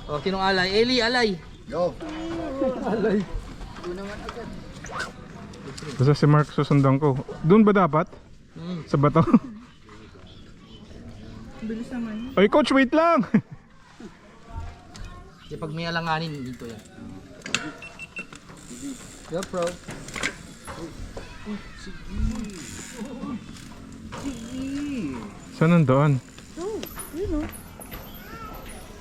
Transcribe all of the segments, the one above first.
O, sinong alay? Eli, alay. Yo. Alay. Basta si Mark susundan ko. Doon ba dapat? Sa bato? Bilis naman. Ay coach, wait lang! Di pag may alanganin, dito yan. Go pro. Saan nandoon? Oh, yun o.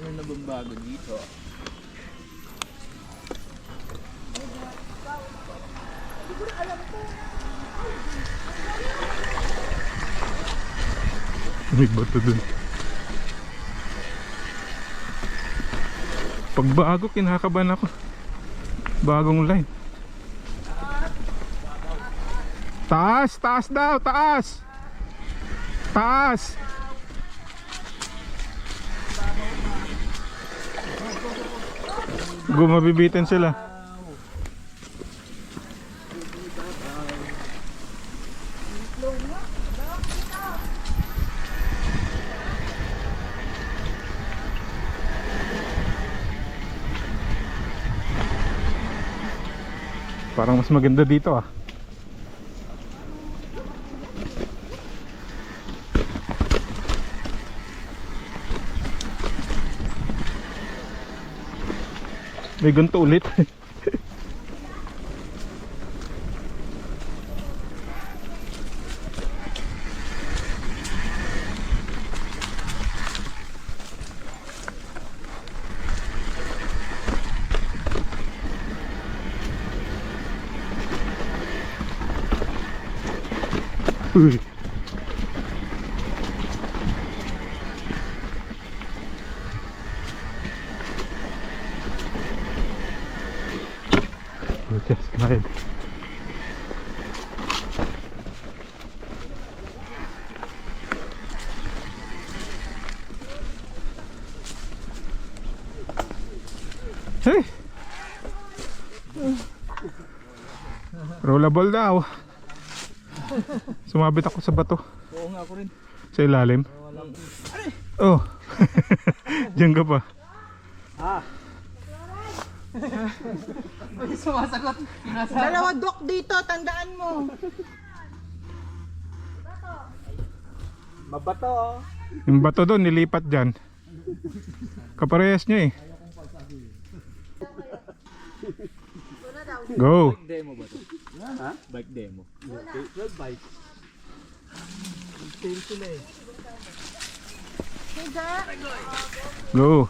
Ano na bang bago dito? May bato dun. Pag bago, kinakabahan ako. Bagong line. Taas! Taas daw! Taas! Taas! Gumabibitin sila. Parang mas maganda dito ah. May ganito ulit. Uy. Just slide. Hey! Rollable daw. Sumabit ako sa bato. Oo nga, ako rin. Sa ilalim. Oh. Diyan ka pa. Ah. May sumasagot. Dalawa dok dito, tandaan mo. Mabato oh. Yung bato doon nilipat dyan. Kaparehas niya eh. Go. Bike demo ba ito? Ha? Bike demo. Well, bike. Sale sila eh. Go.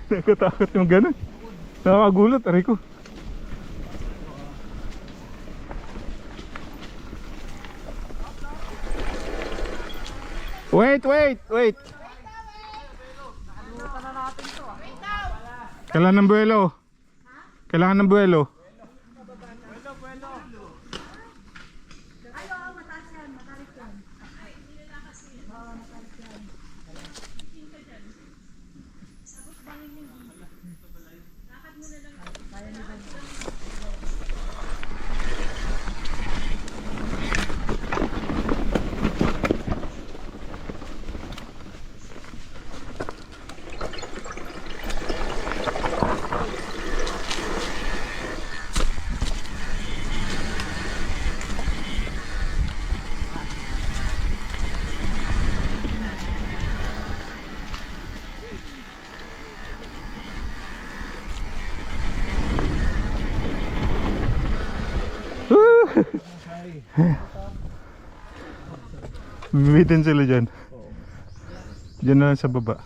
Nakatakot yung gano'n. Nakakagulat, aray ko. Wait, wait, wait. Kailangan ng buwelo. Kailangan ng buwelo. Bibitin sila dyan. Dyan na lang sa baba.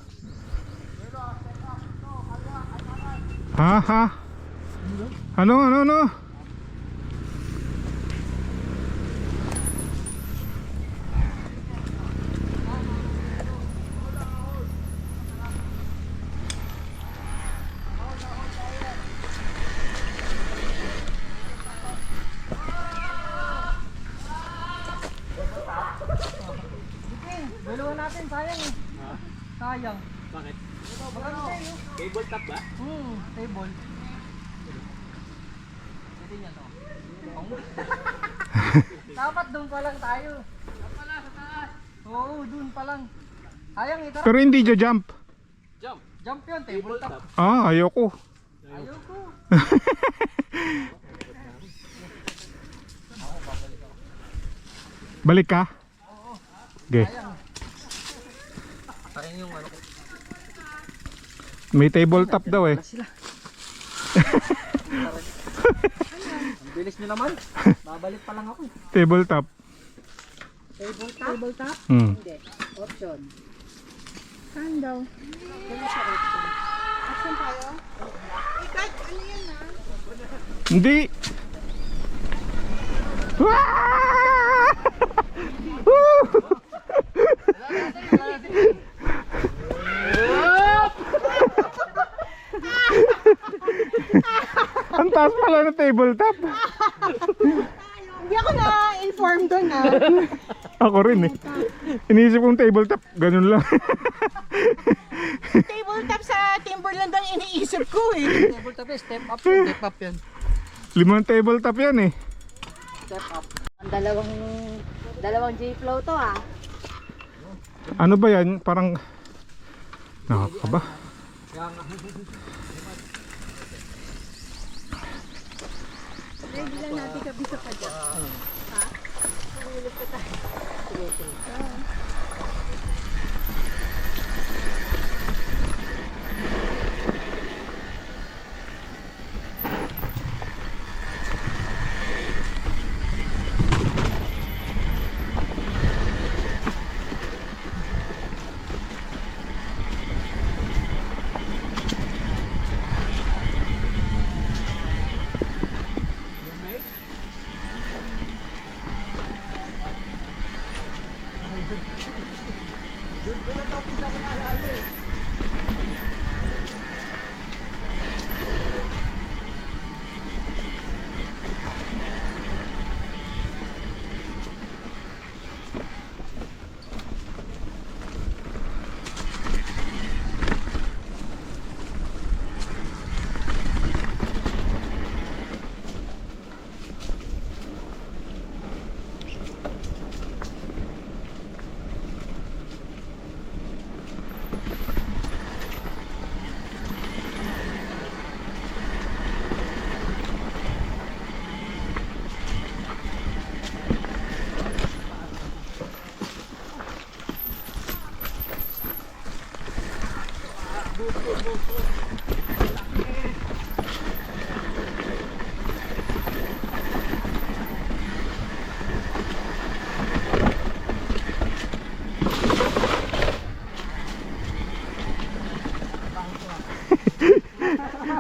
Ha? Ha? Ano? Ano? Ano? Dalawa natin, sayang eh. Sayang. Bakit? Maganda tayo. Table top ba? Table. Pwede niya to. Dapat doon pa lang tayo. Doon pala, sa taas. Oo, doon pa lang. Sayang eh, tara. Pero hindi jump. Jump. Jump yun, table top. Ah, ayoko. Ayoko. Balik ka? Okay. Sayang yung ano ko. May tabletop daw eh. Sila. Ang bilis nyo naman. Babalik pa lang ako. Tabletop. Table top? Hmm. Hindi. Option. Saan daw? Option tayo? Ikat, ano yan ha? Hindi. Wah! Woo! Ang taas pala ng tabletop. Hindi ako na-inform doon ha. Ako rin eh. Iniisip kong tabletop, ganun lang. Table top sa Timberland ang iniisip ko eh. Table top eh, step up yun. Step up yan. 5 tabletop yan eh. Step up. Ang dalawang J-Flow to ah. Ano ba yan? Parang nakakaba. Kaya nga. Ready lang natin kabisa pa dyan. Ha? Mamulog pa tayo. Sige, sige.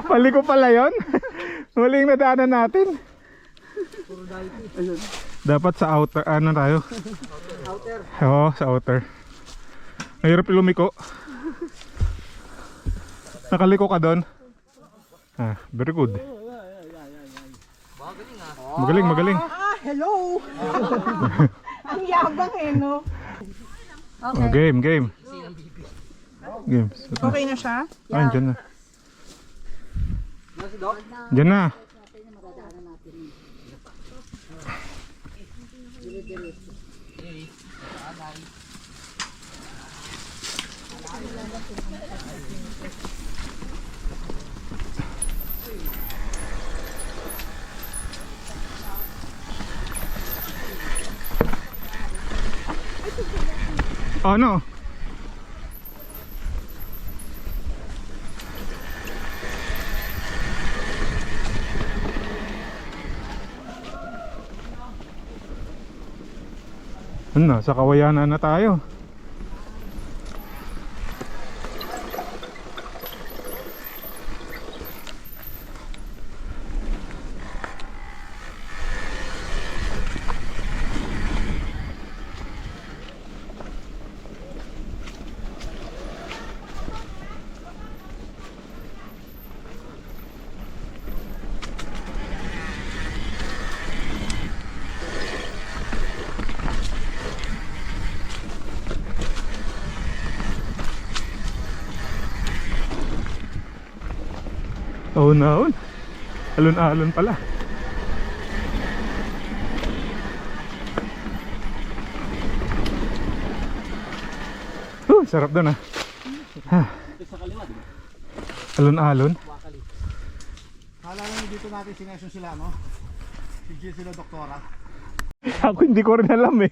Paliko pala yun. Huling nadaanan natin. Dapat sa outer, ano tayo? Outer. Oo, sa outer. Mahirap lumiko. Nakaliko ka doon? Ah, very good. Magaling, magaling. Ah, hello! Ang yabang eh, no? Oh, game, game. Game. Okay na siya? Ay, dyan na. Yan si Doc. Dyan na. Ano? Ano, sa Kawayanan na tayo. Ahon-ahon. Alon-alon pala. Sarap doon ah. Ha. Alon-alon. Hala lang dito natin sinesyon sila, no? Si sila doktora. Ako hindi ko rin alam eh.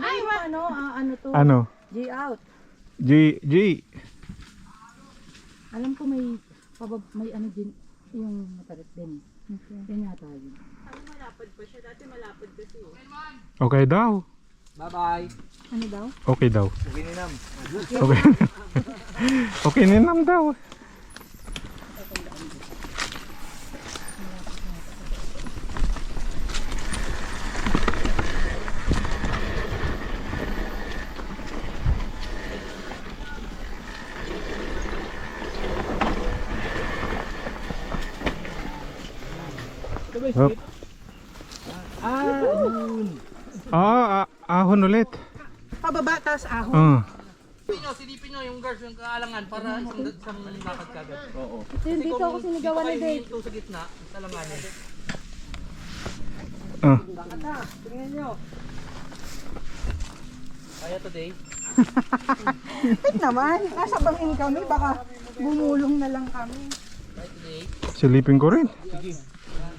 Ay, ano to? Ano? G out. G. Alam ko may may ano din yung matarik din. Yan yata yun. Okay daw. Bye-bye. Ano daw? Okay daw. Gininam. Okay. Okay ninam daw. Hop. Ahon ulit. Pababa, taas ahon. Silipin nyo yung girls, yung kaalangan para isang lakad kagad. Oo. Dito ako sinigawan ni Dave. Ito sa gitna, sa alanganin. Tingnan nyo. Kaya today. Wait naman, nasa bangin kami, baka bumulong na lang kami. Kaya today. Silipin ko rin.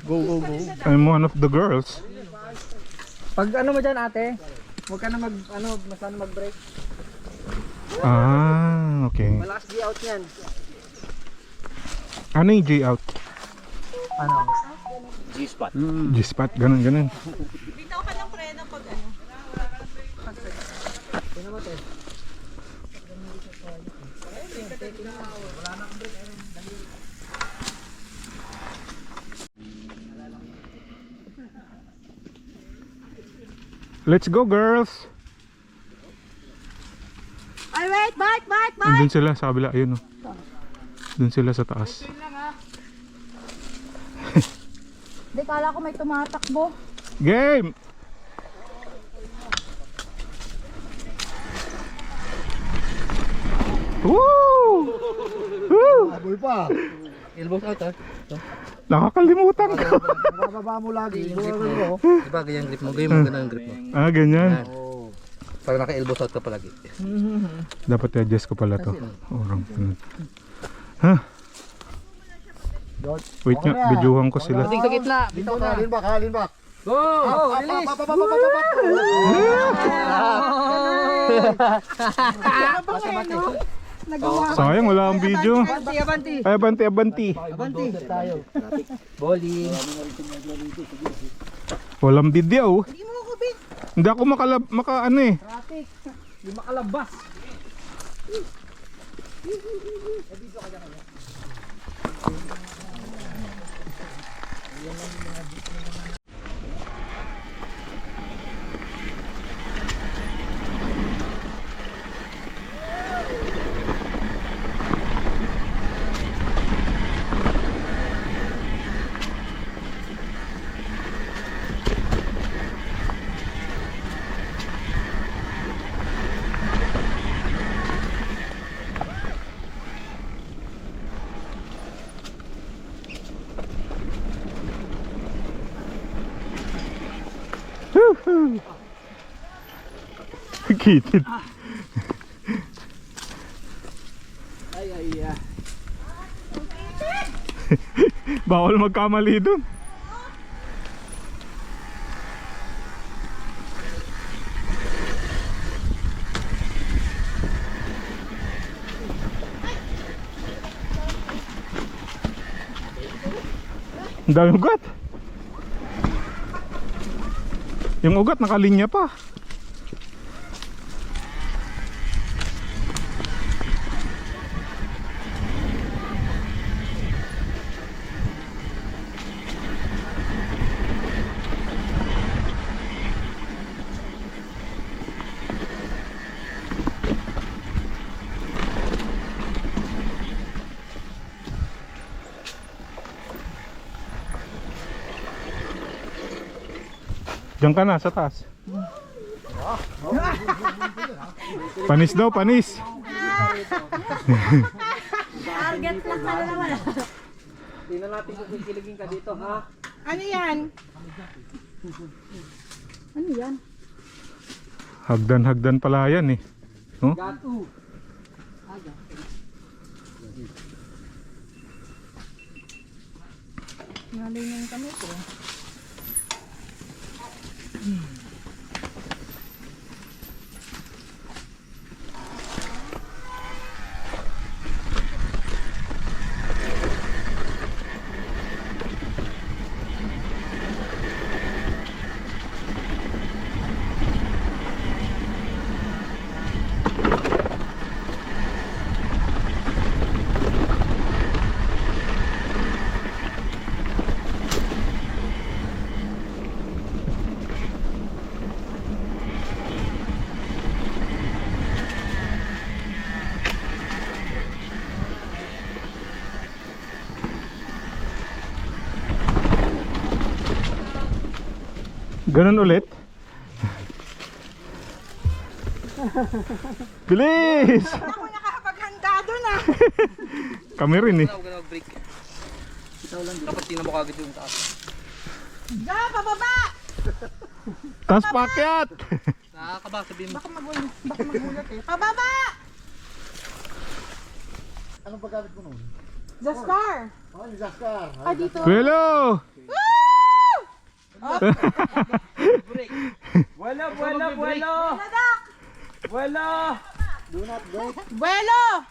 Go. I'm one of the girls. Pag ano mo dyan ate, huwag ka na masyado mag-break. Okay. Malakas G out yan. Ano yung G out? Ano? G-spot. G-spot, ganun. Bitaw ka ng preno pag ano. Tingnan mo te. Let's go girls. Ay, wait, bike. Andun sila sa kabila, ayun oh. Doon sila sa taas. Hindi, kala ko may tumatakbo. Game! Woo! Woo! Aboy pa. Elbows out ha. Nakakalimutan ko. Bababa mo lagi. Diba ganyan grip mo? Ganyan mo ganun ang grip mo. Ganyan. Para naka-elbows out ka palagi. Dapat i-adjust ko pala to. Orang. Ha? Wait nga, videohan ko sila. Pagdating sa gitna, bitaw na. Halin back. Go! Release! Nagawa. Sayang, wala akong video. Abanti! Ay, abanti. Abanti! Tayo. Bowling. Walang video. Hindi mo ko bin. Hindi ako ano eh. Traffic. Hindi makalabas. Kitid. Bawal magkamali dun. Ang dami ugat. Yung ugat nakalinya pa. Diyan ka na sa taas. Panis daw, panis. target lang na naman. Tingnan natin kung kikiligin ka dito, ha? Ano yan? Ano yan? Hagdan pala yan eh. Oh? Gato. Nalay na yung kami ko. Ganun ulit. Bilis! Ako nakakapaghanda doon ah. Kami rin eh. Huwag ka na mag-break. Dapat tingnan mo kagad yung taas. Ga, pababa! Taas pakyat! Nakakaba, sabihin mo. Baka magulat eh. Pababa! Anong paggamit mo nun? Jaskar! Oh, yung Jaskar. Ah, dito. Buelo! Break. Wala, wala, wala. Wala. Do not break. Buelo!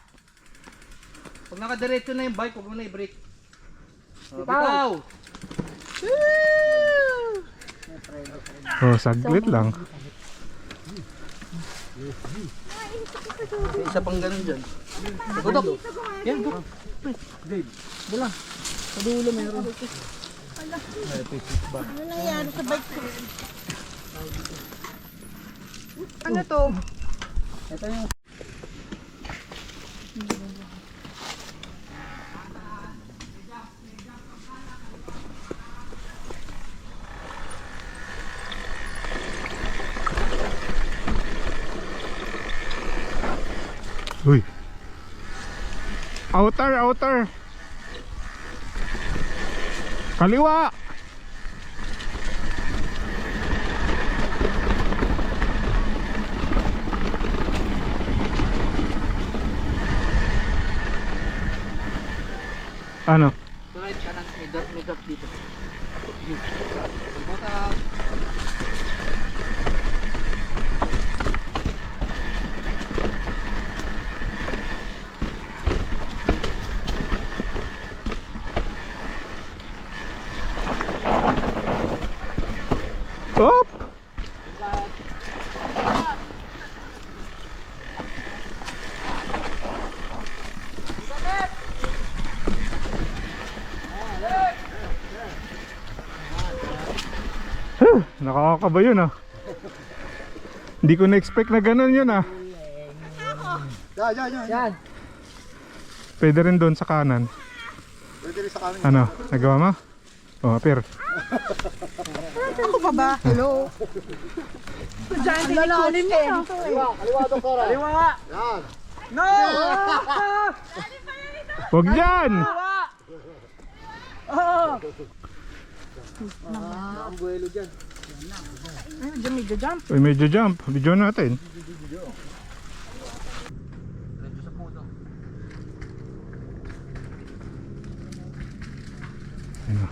Pag nakadiretso na yung bike, huwag mo na i-break. Bitaw. Oh, saglit lang. May isa pang ganun dyan. Tutok. Yan, go. Wala. Sa dulo meron. Ano nangyari sa bike ko? Ano to? Ito yung... Uy. Outer. Kaliwa. Ano? Right kanan, may drop dito. Pagbuta. Op! Nakakakaba yun ah. Hindi ko na-expect na ganun yun ah. Yan. Pwede rin doon sa kanan. Pwede rin sa kanan. Ano? Nagawa mo? Oh, apir. Ako pa ba? Hello? Diyan, lalalim niya. Kaliwa, doktora. Kaliwa. Yan. No! Huwag dyan! Ang buwelo dyan. Ay, dyan medyo jump. Uy, medyo jump. Video natin. Medyo sa puno. Ayun na.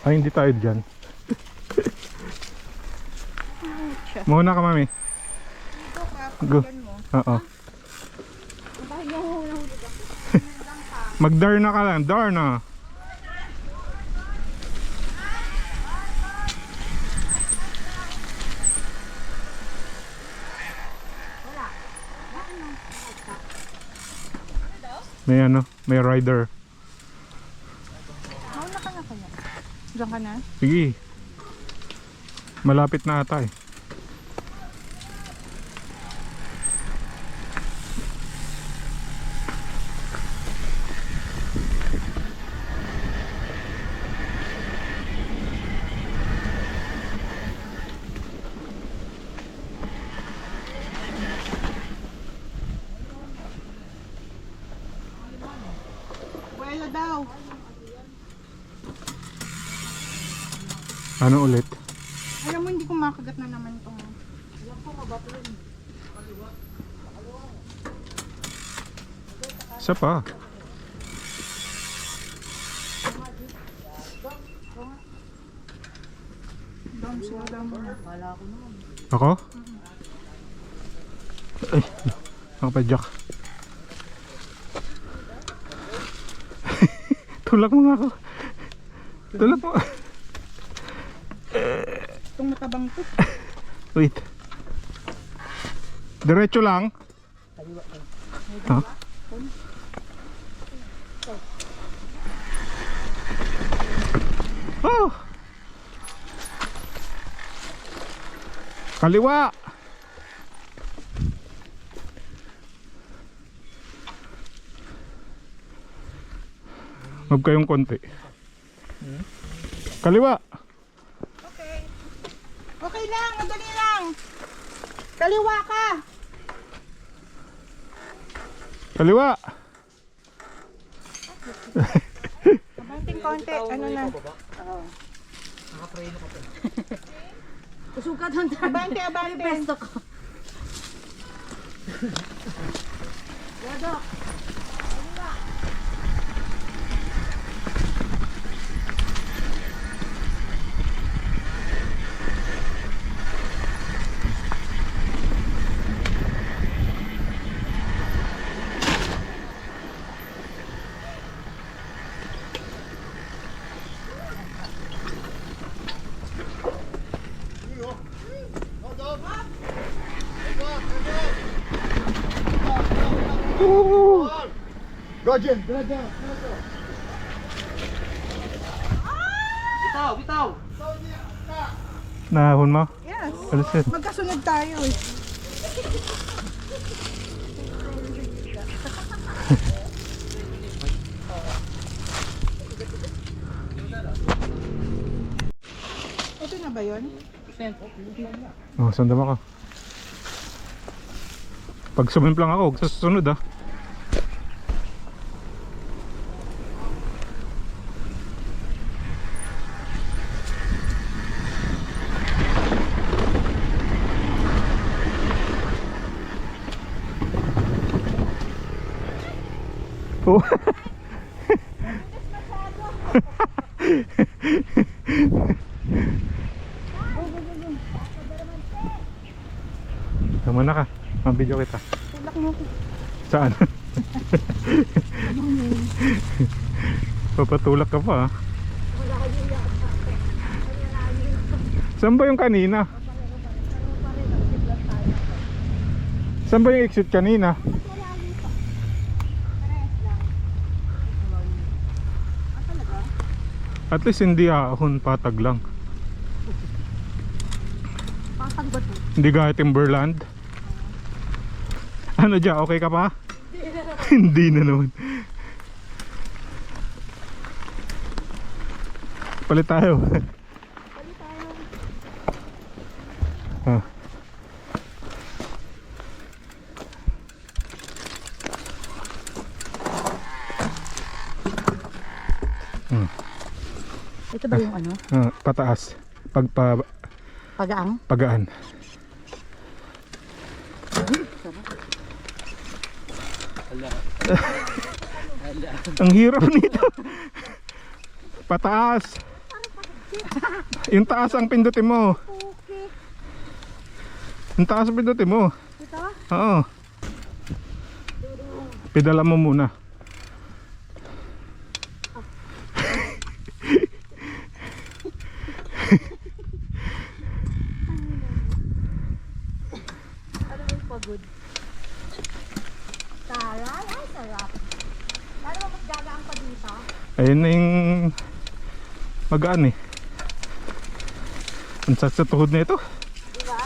Ay, hindi tayo dyan. Muna ka, mami. Go. Oo. Mag-darna ka lang. Darna. May ano, may rider. Mauna ka na kaya? Diyan ka na? Sige. Malapit na ata eh. na daw. Ano ulit? Alam mo, hindi ko makagat na naman itong... Isa pa. Down, slow down mo na. Ako? Ay, nakapadyak. Tulak mo nga ako. Tulak mo. Itong matabang to. Wait. Diretso lang. Ha? Oh! Kaliwa! Huwag kayong konti. Kaliwa! Okay. Okay lang, madali lang. Kaliwa ka. Kaliwa! Abanting konti, ano na. Usukat ang Abante, abante. pesto ko. Go, Jim. Go. Bitaw, bitaw. Nahon mo? Yes. Alisin. Magkasunod tayo eh. Ito na ba yun? Oh, sandama ka. Pag sumimplang ako, huwag sa susunod ah. Oh. Tama na ka. Mabidyo kita. Tulak mo ko. Saan? Papatulak ka pa ah. Saan ba yung kanina? Saan ba yung exit kanina? At least hindi ahon, patag lang. Patag ba to? Hindi gaya Timberland. Ano dyan? Okay ka pa? Hindi na naman. Palit tayo. Ah. Ito ba yung ano? Pataas. Pagaang? Pagaan. Ang hirap nito. Pataas. Yung taas ang pindutin mo. Okay. Yung taas ang pindutin mo. Ito? Oo. Pedala mo muna. Ano yung pagod? Taray, ay sarap. Lalo mo mas gagaan pa dito? Ayun na yung magaan eh. Ang sa tuhod na ito. Diba?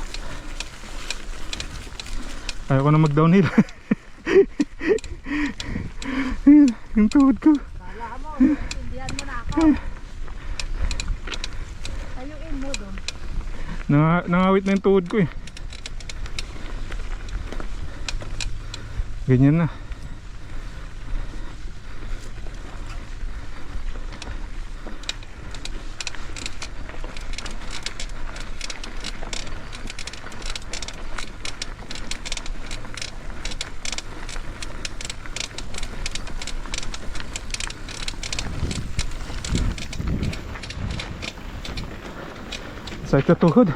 Ayaw ko na mag-downhill. Yung tuhod ko. Kala mo, intindihan mo na ako. Tayuin mo doon. Nangawit na yung tuhod ko eh. Ganyan na. Sakit sa tuhod.